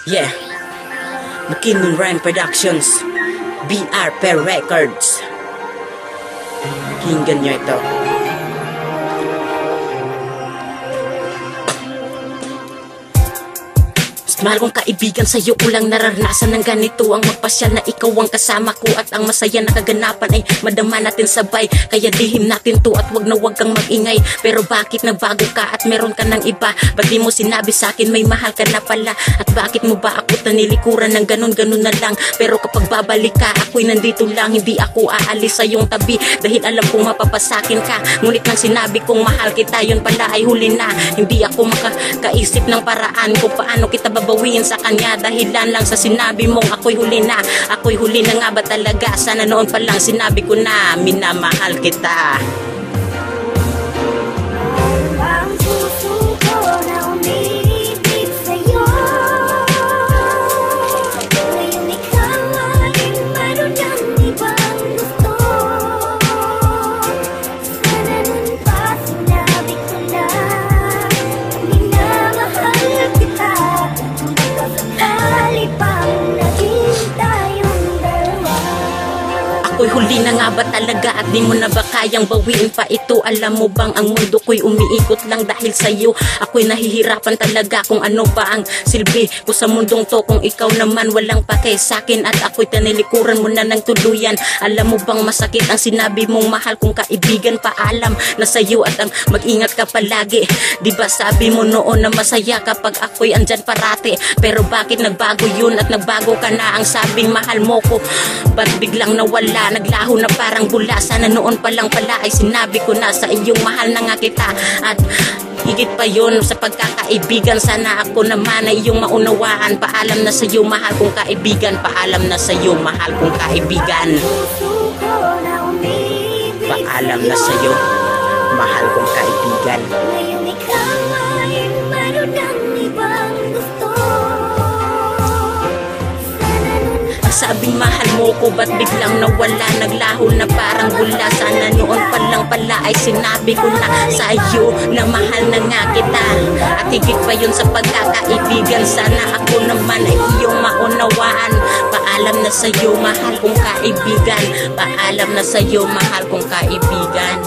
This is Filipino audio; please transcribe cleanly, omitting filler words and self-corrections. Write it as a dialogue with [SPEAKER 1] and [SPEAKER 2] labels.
[SPEAKER 1] Yeah, McKinnon Rhyme Productions, BR Per Records. Pakinggan nyo ito. Mahal kong kaibigan, sa'yo ko lang nararanasan ng ganito. Ang magpasyal na ikaw ang kasama ko, at ang masaya na kaganapan ay madama natin sabay. Kaya lihim natin to at wag na wag kang magingay. Pero bakit nagbago ka at meron ka ng iba? Ba't di mo sinabi sa'kin may mahal ka na pala? At bakit mo ba ako tanilikuran ng ganun-ganun na lang? Pero kapag babalik ka, ako'y nandito lang. Hindi ako aalis sa iyong tabi, dahil alam kong mapapasakin ka. Ngunit nang sinabi kong mahal kita, yun pala ay huli na. Hindi ako makakaisip ng paraan kung paano kita babawiin sa kanya, dahilan lang sa sinabi mong ako'y huli na. Ako'y huli na nga ba talaga? Sana noon pa lang sinabi ko na minamahal kita.
[SPEAKER 2] Ang puso ko na umiibig sa'yo, ngayon ikaw ay meron ng ibang gusto. Sana nun pa sinabi ko na minamahal kita. Sakali pang naging tayong dalawa.
[SPEAKER 1] Ako'y huli na nga ba talaga, at di mo na ba kayang bawiin pa ito? Alam mo bang ang mundo ko'y umiikot lang dahil sa'yo? Ako'y nahihirapan talaga kung ano ba ang silbi ko sa mundong to, kung ikaw naman walang pake sa'kin at ako'y tanilikuran mo na ng tuluyan. Alam mo bang masakit ang sinabi mong mahal kong kaibigan? Paalam na sa'yo at ang mag-ingat ka palagi. Diba sabi mo noon na masaya kapag ako'y andyan parate? Pero bakit nagbago yun at nagbago ka na? Ang sabing mahal mo ko, ba't biglang nawala? Naglaho na parang bula. Sana noon pa lang pala ay sinabi ko na sa iyong mahal na nga kita. At higit pa yun sa pagkakaibigan, sana ako naman ay iyong maunawaan. Paalam na sa iyo mahal kong kaibigan. Paalam na sa iyo mahal kong kaibigan. Paalam na sa iyo mahal kong kaibigan.
[SPEAKER 2] Ngayon ikaw ay meron ng ibang gusto.
[SPEAKER 1] Sabing mahal mo ko, ba't biglang nawala? Naglaho na parang bula. Sana noon pa lang pala ay sinabi ko na sa'yo na mahal na nga kita. At higit pa yun sa pagkakaibigan, sana ako naman ay iyong maunawaan. Paalam na sa'yo mahal kong kaibigan. Paalam na sa'yo mahal kong kaibigan.